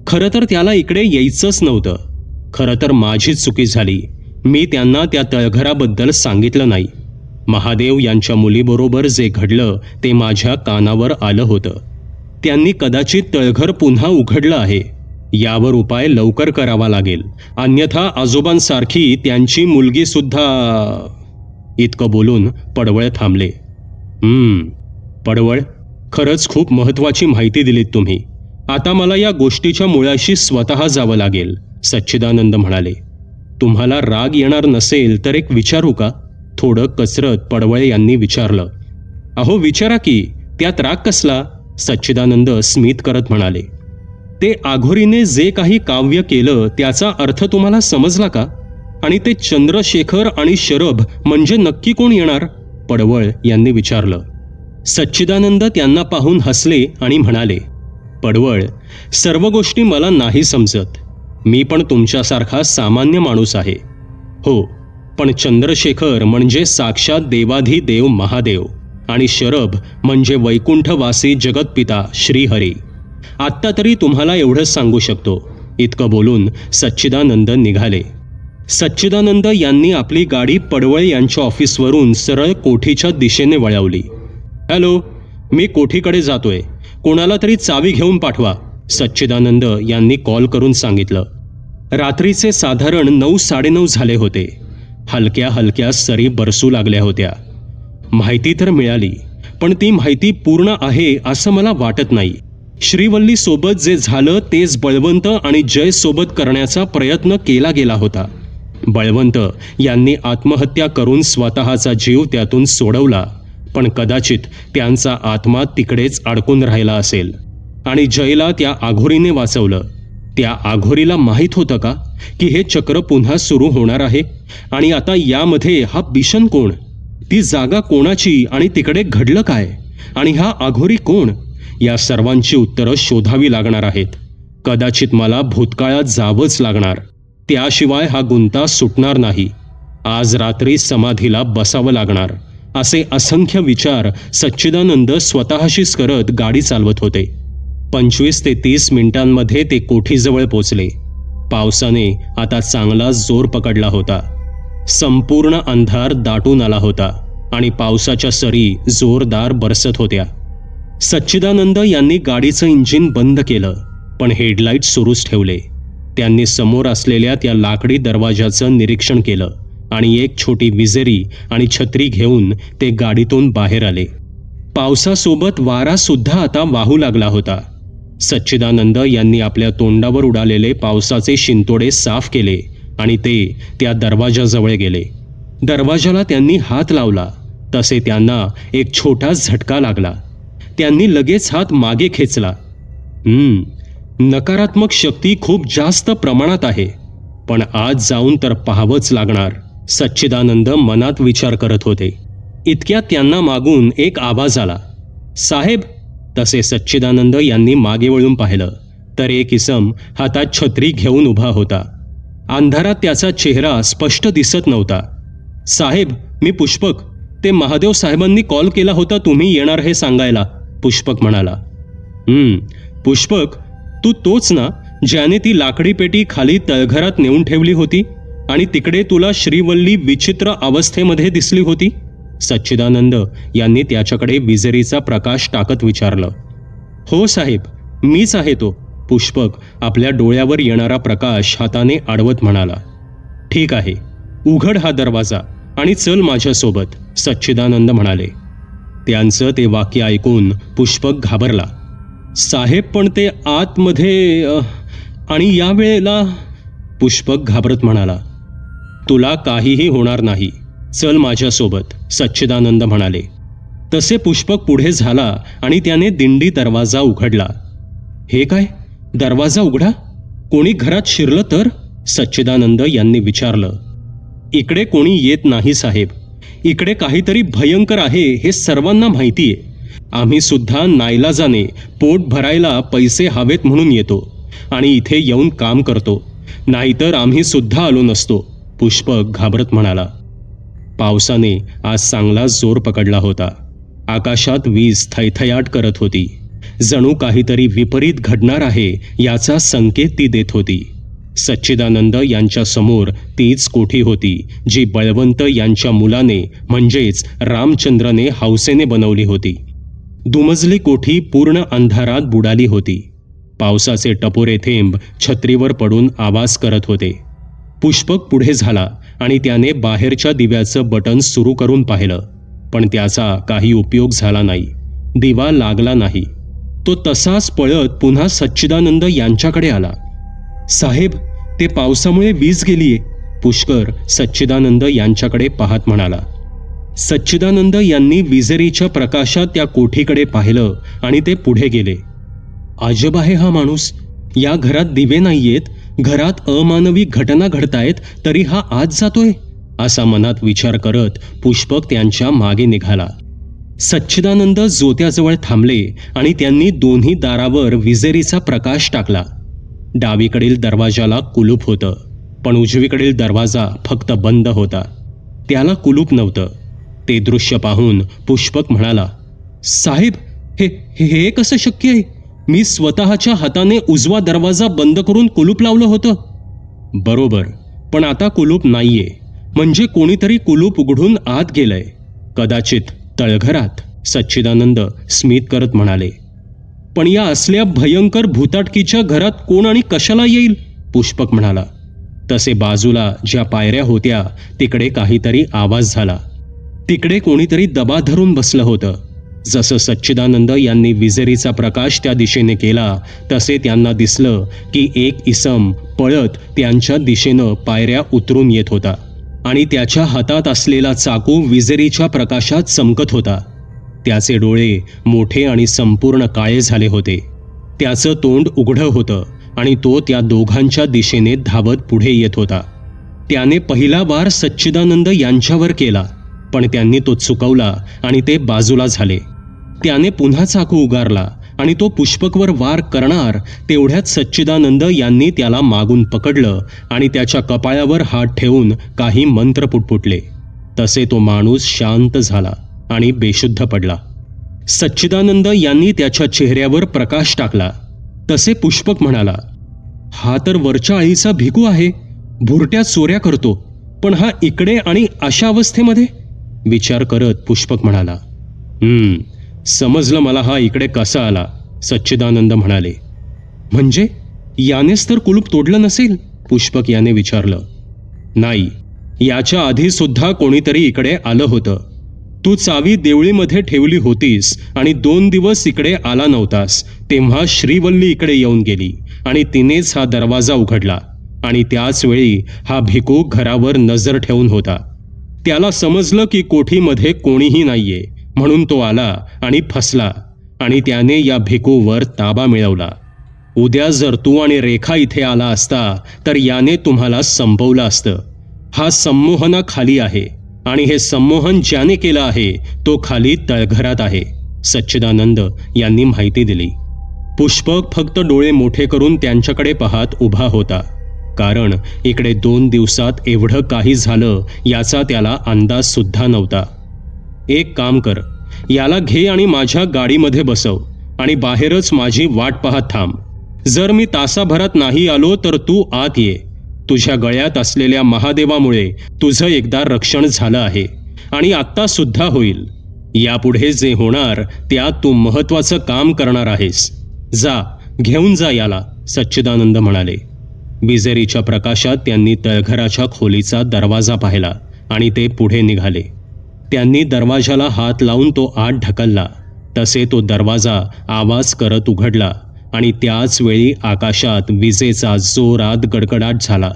खरं तर त्याला इकडे यायचंच नव्हतं. खरं तर माझीच चुकी झाली. मी त्यांना त्या तळघराबद्दल सांगितलं नाही. महादेव यांच्या मुलीबरोबर जे घडलं ते माझ्या कानावर आलं होतं. त्यांनी कदाचित तळघर पुन्हा उघडलं आहे. यावर उपाय लवकर करावा लागेल, अन्यथा आजोबांसारखी त्यांची मुलगी सुद्धा. इतकं बोलून पडवळ थांबले. पडवळ, खरंच खूप महत्वाची माहिती दिलीत तुम्ही. आता मला या गोष्टीच्या मुळाशी स्वतः जावं लागेल, सच्चिदानंद म्हणाले. तुम्हाला राग येणार नसेल तर एक विचारू का? थोडं कचरत पडवळ यांनी विचारलं. अहो विचारा की, त्यात राग कसला? सच्चिदानंद स्मित करत म्हणाले. ते आघोरीने जे काही काव्य केलं त्याचा अर्थ तुम्हाला समजला का? आणि ते चंद्रशेखर आणि शरभ म्हणजे नक्की कोण येणार? पडवळ यांनी विचारलं. सच्चिदानंद त्यांना पाहून हसले आणि म्हणाले, पडवळ, सर्व गोष्टी मला नाही समजत. मी पण तुमच्यासारखा सामान्य माणूस आहे. हो, पण चंद्रशेखर म्हणजे साक्षात देवाधिदेव महादेव आणि शरभ म्हणजे वैकुंठवासी जगतपिता श्रीहरी. आत्ता तरी तुम्हाला एवढंच सांगू शकतो. इतकं बोलून सच्चिदानंद निघाले. सच्चिदानंद यांनी आपली गाडी पडवळ यांच्या ऑफिसवरून सरळ कोठीच्या दिशेने वळवली. हॅलो, मी कोठीकडे जातोय, कोणाला तरी चावी घेऊन पाठवा, सच्चिदानंद यांनी कॉल करून सांगितलं. रात्रीचे साधारण 9-9:30 झाले होते. हलक्या हलक्या सरी बरसू लागल्या होत्या. माहिती तर मिळाली, पण ती माहिती पूर्ण आहे असं मला वाटत नाही. श्रीवल्ली सोबत जे झालं तेच बळवंत आणि जय सोबत करण्याचा प्रयत्न केला गेला होता. बळवंत यांनी आत्महत्या करून स्वतःचा जीव त्यातून सोडवला, पण कदाचित त्यांचा आत्मा तिकडेच अडकून राहिला असेल आणि जयला त्या आघोरीने वाचवलं. त्या आघोरीला माहीत होतं का की हे चक्र पुन्हा सुरू होणार आहे? आणि आता यामध्ये हा भीषण कोण? ती जागा कोणाची आणि तिकडे घडलं काय? आणि हा आघोरी कोण? या सर्वांची उत्तरं शोधावी लागणार आहेत. कदाचित मला भूतकाळात जावंच लागणार, त्याशिवाय हा गुंता सुटणार नाही. आज रात्री समाधीला बसावं लागणार. असे असंख्य विचार सच्चिदानंद स्वतःशीच करत गाडी चालवत होते. 25 ते 30 मिनिटांमध्ये ते कोठीजवळ पोचले. पावसाने आता चांगला जोर पकडला होता. संपूर्ण अंधार दाटून आला होता आणि पावसाच्या सरी जोरदार बरसत होत्या. सच्चिदानंद यांनी गाडीचं इंजिन बंद केलं, पण हेडलाईट सुरूच ठेवले. त्यांनी समोर असलेल्या त्या लाकडी दरवाजाचं निरीक्षण केलं आणि एक छोटी विजेरी आणि छत्री घेऊन ते गाडीतून बाहेर आले. पावसासोबत वारा सुद्धा आता वाहू लागला होता. सच्चिदानंद यांनी आपल्या तोंडावर उडालेले पावसाचे शिंतोडे साफ केले आणि ते त्या दरवाजाजवळ गेले. दरवाजाला त्यांनी हात लावला तसे त्यांना एक छोटा झटका लागला. त्यांनी लगेच हात मागे खेचला. नकारात्मक शक्ती खूप जास्त प्रमाणात आहे, पण आज जाऊन तर पाहावंच लागणार, सच्चिदानंद मनात विचार करत होते. इतक्यात त्यांना मागून एक आवाज आला, साहेब. तसे सच्चिदानंद यांनी मागे वळून पाहिलं तर एक इसम हातात छत्री घेऊन उभा होता. अंधारात त्याचा चेहरा स्पष्ट दिसत नव्हता. साहेब, मी पुष्पक. ते महादेव साहेबांनी कॉल केला होता तुम्ही येणार हे सांगायला, पुष्पक म्हणाला. पुष्पक, तू तोच ना ज्याने ती लाकडी पेटी खाली तळघरात नेऊन ठेवली होती आणि तिकडे तुला श्रीवल्ली विचित्र अवस्थेमध्ये दिसली होती? सच्चिदानंद यांनी त्याच्याकडे विजेरीचा प्रकाश टाकत विचारलं. हो साहेब, मीच आहे तो, पुष्पक आपल्या डोळ्यावर येणारा प्रकाश हाताने अडवत म्हणाला. ठीक आहे, उघड हा दरवाजा आणि चल माझ्यासोबत, सच्चिदानंद म्हणाले. त्यांचं ते वाक्य ऐकून पुष्पक घाबरला. साहेब, पण ते आतमध्ये आणि या वेळेला, पुष्पक घाबरत म्हणाला. तुला काहीही होणार नाही, चल माझ्यासोबत, सच्चिदानंद म्हणाले. तसे पुष्पक पुढे झाला आणि त्याने दिंडी दरवाजा उघडला. हे काय, दरवाजा उघडा? कोणी घरात शिरलं तर? सच्चिदानंद यांनी विचारलं. इकडे कोणी येत नाही साहेब. इकडे काहीतरी भयंकर आहे हे सर्वांना माहितीये. आम्ही सुद्धा नाईलाजाने पोट भरायला पैसे हवेत म्हणून येतो आणि इथे येऊन काम करतो, नाहीतर आम्ही सुद्धा आलो नसतो, पुष्पक घाबरत म्हणाला. पावसाने आज चांगला जोर पकडला होता. आकाशात वीज थैथयाट करत होती. जणू काहीतरी विपरीत घडणार आहे याचा संकेत ती देत होती. सच्चिदानंद यांच्या समोर तीच कोठी होती जी बळवंत यांच्या मुलाने म्हणजेच रामचंद्रने हौसेने बनवली होती. दुमजली कोठी पूर्ण अंधारात बुडाली होती. पावसाचे टपोरे थेंब छत्रीवर पडून आवाज करत होते. पुष्पक पुढे झाला आणि त्याने बाहेरच्या दिव्याचं बटन सुरू करून पाहिलं, पण त्याचा काही उपयोग झाला नाही. दिवा लागला नाही. तो तसाच पळत पुन्हा सच्चिदानंद यांच्याकडे आला. साहेब, ते पावसामुळे वीज गेलीये, पुष्कर सच्चिदानंद यांच्याकडे पाहत म्हणाला. सच्चिदानंद यांनी विजेरीच्या प्रकाशात त्या कोठीकडे पाहिलं आणि ते पुढे गेले. अजब आहे हा माणूस. या घरात दिवे नाहीयेत, घरात अमानवी घटना घडतायत, तरी हा आत जातोय, असा मनात विचार करत पुष्पक त्यांच्या मागे निघाला. सच्चिदानंद जोत्याजवळ थांबले आणि त्यांनी दोन्ही दारावर विजेरीचा प्रकाश टाकला. डावीकडील दरवाजाला कुलूप होतं, पण उजवीकडील दरवाजा फक्त बंद होता. त्याला कुलूप नव्हतं. ते दृश्य पाहून पुष्पक म्हणाला, साहेब, हे हे कसं शक्य आहे? मी स्वतःच्या हाताने उजवा दरवाजा बंद करून कुलूप लावलं होतं. बरोबर, पण आता कुलूप नाहीये, म्हणजे कोणीतरी कुलूप उघडून आत गेलंय, कदाचित तळघरात, सच्चिदानंद स्मित करत म्हणाले. पण या असल्या भयंकर भूताटकीच्या घरात कोण आणि कशाला येईल? पुष्पक म्हणाला. तसे बाजूला ज्या पायऱ्या होत्या तिकडे काहीतरी आवाज झाला. तिकडे कोणीतरी दबा धरून बसलं होतं. जसं सच्चिदानंद यांनी विजेरीचा प्रकाश त्या दिशेने केला तसे त्यांना दिसलं की एक इसम पळत त्यांच्या दिशेनं पायऱ्या उतरून येत होता आणि त्याच्या हातात असलेला चाकू विजेरीच्या प्रकाशात चमकत होता. त्याचे डोळे मोठे आणि संपूर्ण काळे झाले होते. त्याचं तोंड उघडं होतं आणि तो त्या दोघांच्या दिशेने धावत पुढे येत होता. त्याने पहिला वार सच्चिदानंद यांच्यावर केला, पण त्यांनी तो चुकवला आणि ते बाजूला झाले. त्याने पुन्हा चाकू उगारला आणि तो पुष्पकवर वार करणार तेवढ्यात सच्चिदानंद यांनी त्याला मागून पकडलं आणि त्याच्या कपाळावर हात ठेवून काही मंत्र पुटपुटले. तसे तो माणूस शांत झाला आणि बेशुद्ध पडला. सच्चिदानंद यांनी त्याच्या चेहऱ्यावर प्रकाश टाकला. तसे पुष्पक म्हणाला, हा तर वरच्या आळीचा भिकू आहे, भुरट्या चोऱ्या करतो, पण हा इकडे आणि अशा अवस्थेमध्ये? विचार करत पुष्पक म्हणाला, समजलं मला हा इकडे कसा आला. सच्चिदानंद म्हणाले, म्हणजे यानेच तर कुलूप तोडलं नसेल? पुष्पक याने विचारलं. नाही, याच्या आधी सुद्धा कोणीतरी इकडे आलं होतं. तू चावी देवळीमध्ये ठेवली होतीस आणि 2 दिवस इकडे आला नव्हतास, तेव्हा श्रीवल्ली इकडे येऊन गेली आणि तिनेच हा दरवाजा उघडला आणि त्याच वेळी हा भिकू घरावर नजर ठेवून होता. त्याला समजलं की कोठीमध्ये कोणीही नाहीये, म्हणून तो आला आणि फसला आणि त्याने या भिकूवर ताबा मिळवला. उद्या जर तू आणि रेखा इथे आला असता तर याने तुम्हाला संपवलं असतं. हा संमोहनाखाली आहे आणि हे संमोहन ज्याने केलं आहे तो खाली तळघरात आहे. सच्चिदानंद यांनी माहिती दिली. पुष्पक फक्त डोळे मोठे करून त्यांच्याकडे पाहत उभा होता, कारण इकडे 2 दिवसात एवढं काही झालं याचा त्याला अंदाज सुद्धा नव्हता. एक काम कर, याला घे आणि माझ्या गाडीमध्ये बसव आणि बाहेरच माझी वाट पाहत थांब. जर मी तासाभरात नाही आलो तर तू आत ये. तुझ्या गळ्यात असलेल्या महादेवामुळे तुझं एकदा रक्षण झालं आहे आणि आत्ता सुद्धा होईल. यापुढे जे होणार त्यात तू महत्वाचं काम करणार आहेस. जा, घेऊन जा याला. सच्चिदानंद म्हणाले. बिजेरीच्या प्रकाशात त्यांनी तळघराच्या खोलीचा दरवाजा पाहिला आणि ते पुढे निघाले. त्यांनी दरवाजाला हात लावून तो आत ढकलला. तसे तो दरवाजा आवाज करत उघडला आणि त्याच वेळी आकाशात विजेचा जोरात गडगडाट झाला.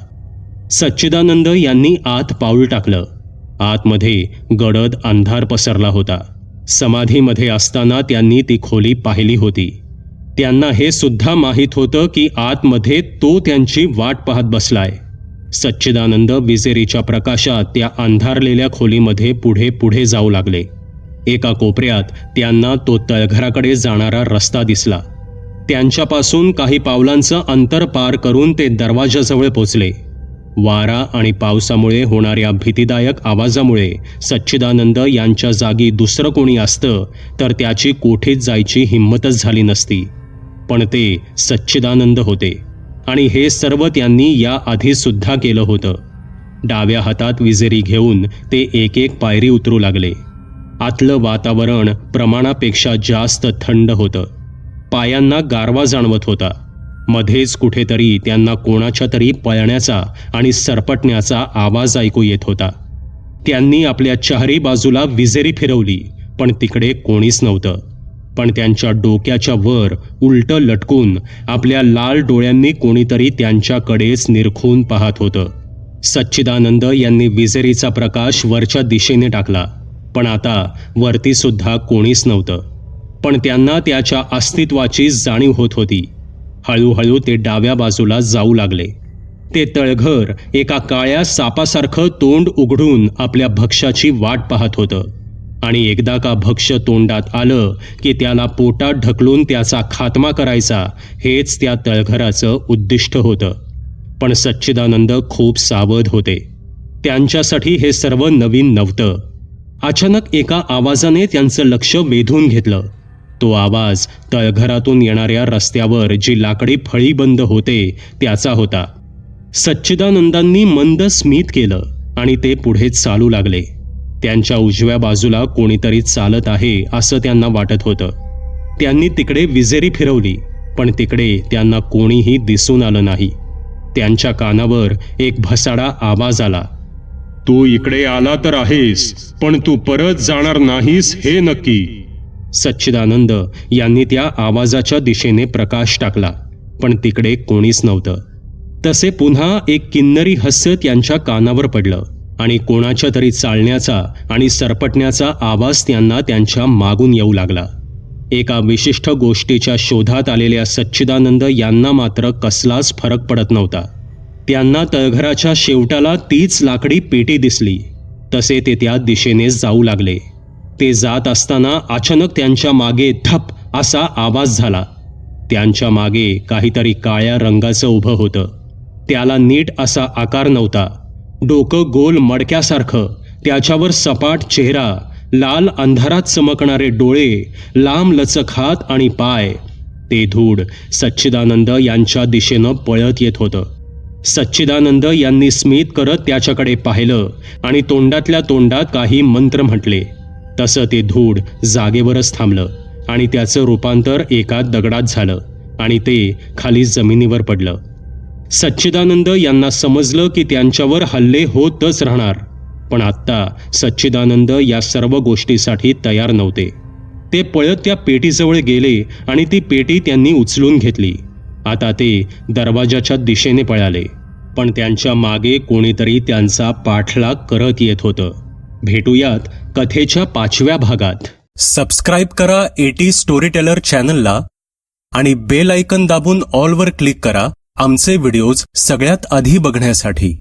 सच्चिदानंद यांनी आत पाऊल टाकलं. आतमध्ये गडद अंधार पसरला होता. समाधीमध्ये असताना त्यांनी ती खोली पाहिली होती. त्यांना हे सुद्धा माहीत होतं की आतमध्ये तो त्यांची वाट पाहत बसलाय. सच्चिदानंद विजेरीच्या प्रकाशात त्या अंधारलेल्या खोलीमध्ये पुढे पुढे जाऊ लागले. एका कोपऱ्यात त्यांना तो तळघराकडे जाणारा रस्ता दिसला. त्यांच्यापासून काही पावलांचं अंतर पार करून ते दरवाजाजवळ पोचले. वारा आणि पावसामुळे होणाऱ्या भीतीदायक आवाजामुळे सच्चिदानंद यांच्या जागी दुसरं कोणी असतं तर त्याची कोठीत जायची हिंमतच झाली नसती. पण ते सच्चिदानंद होते आणि हे सर्व त्यांनी या आधी सुद्धा केलं होतं. डाव्या हातात विजेरी घेऊन ते एक एक पायरी उतरू लागले. आतलं वातावरण प्रमाणापेक्षा जास्त थंड होतं. पायांना गारवा जाणवत होता. मध्येच कुठेतरी त्यांना कोणाच्या तरी पळण्याचा आणि सरपटण्याचा आवाज ऐकू येत होता. त्यांनी आपल्या चारी बाजूला विजेरी फिरवली, पण तिकडे कोणीच नव्हतं. पण त्यांच्या डोक्याच्या वर उलटं लटकून आपल्या लाल डोळ्यांनी कोणीतरी त्यांच्याकडेच निरखून पाहत होतं. सच्चिदानंद यांनी विजेरीचा प्रकाश वरच्या दिशेने टाकला, पण आता वरती सुद्धा कोणीच नव्हतं. पण त्यांना त्याच्या अस्तित्वाची जाणीव होत होती. हळूहळू ते डाव्या बाजूला जाऊ लागले. ते तळघर एका काळ्या सापासारखं तोंड उघडून आपल्या भक्ष्याची वाट पाहत होतं आणि एकदा का भक्ष्य तोंडात आलं की त्याला पोटात ढकलून त्याचा खात्मा करायचा हेच त्या तळघराचं उद्दिष्ट होतं. पण सच्चिदानंद खूप सावध होते. त्यांच्यासाठी हे सर्व नवीन नव्हतं. अचानक एका आवाजाने त्यांचं लक्ष वेधून घेतलं. तो आवाज तळघरातून येणाऱ्या रस्त्यावर जी लाकडी फळी बंद होते त्याचा होता. सच्चिदानंदांनी मंद स्मित केलं आणि ते पुढे चालू लागले. त्यांच्या उजव्या बाजूला कोणीतरी चालत आहे असं त्यांना वाटत होतं. त्यांनी तिकडे विजेरी फिरवली, पण तिकडे त्यांना कोणीही दिसून आलं नाही. त्यांच्या कानावर एक भसाडा आवाज आला. तू इकडे आला तर आहेस, पण तू परत जाणार नाहीस हे नक्की. सच्चिदानंद यांनी त्या आवाजाच्या दिशेने प्रकाश टाकला, पण तिकडे कोणीच नव्हतं. तसे पुन्हा एक किन्नरी हास्य त्यांच्या कानावर पडलं आणि कोणाच्या तरी चालण्याचा आणि सरपटण्याचा आवाज त्यांना त्यांच्या मागून येऊ लागला. एका विशिष्ट गोष्टीच्या शोधात आलेल्या सच्चिदानंद यांना मात्र कसलाच फरक पडत नव्हता. त्यांना तळघराच्या शेवटाला तीच लाकडी पेटी दिसली. तसे ते त्या दिशेने जाऊ लागले. ते जात असताना अचानक त्यांच्या मागे धप असा आवाज झाला. त्यांच्या मागे काहीतरी काळ्या रंगाचं उभं होतं. त्याला नीट असा आकार नव्हता. डोकं गोल मडक्यासारखं, त्याच्यावर सपाट चेहरा, लाल अंधारात चमकणारे डोळे, लांब लचक हात आणि पाय. ते धूड सच्चिदानंद यांच्या दिशेनं पळत येत होतं. सच्चिदानंद यांनी स्मित करत त्याच्याकडे पाहिलं आणि तोंडातल्या तोंडात काही मंत्र म्हटले. तसं ते धूड जागेवरच थांबलं आणि त्याचं रूपांतर एका दगडात झालं आणि ते खाली जमिनीवर पडलं. सच्चिदानंद यांना समजलं की त्यांच्यावर हल्ले होतच राहणार, पण आत्ता सच्चिदानंद या सर्व गोष्टीसाठी तयार नव्हते. ते पळत त्या पेटीजवळ गेले आणि ती पेटी त्यांनी उचलून घेतली. आता ते दरवाजाच्या दिशेने पळाले, पण त्यांच्या मागे कोणीतरी त्यांचा पाठलाग करत येत होतं. भेटूयात कथेच्या 5व्या भागात. सबस्क्राईब करा एटी स्टोरी टेलर चॅनलला आणि बेल आयकन दाबून ऑलवर क्लिक करा आमचे व्हिडिओज सगळ्यात आधी बघण्यासाठी.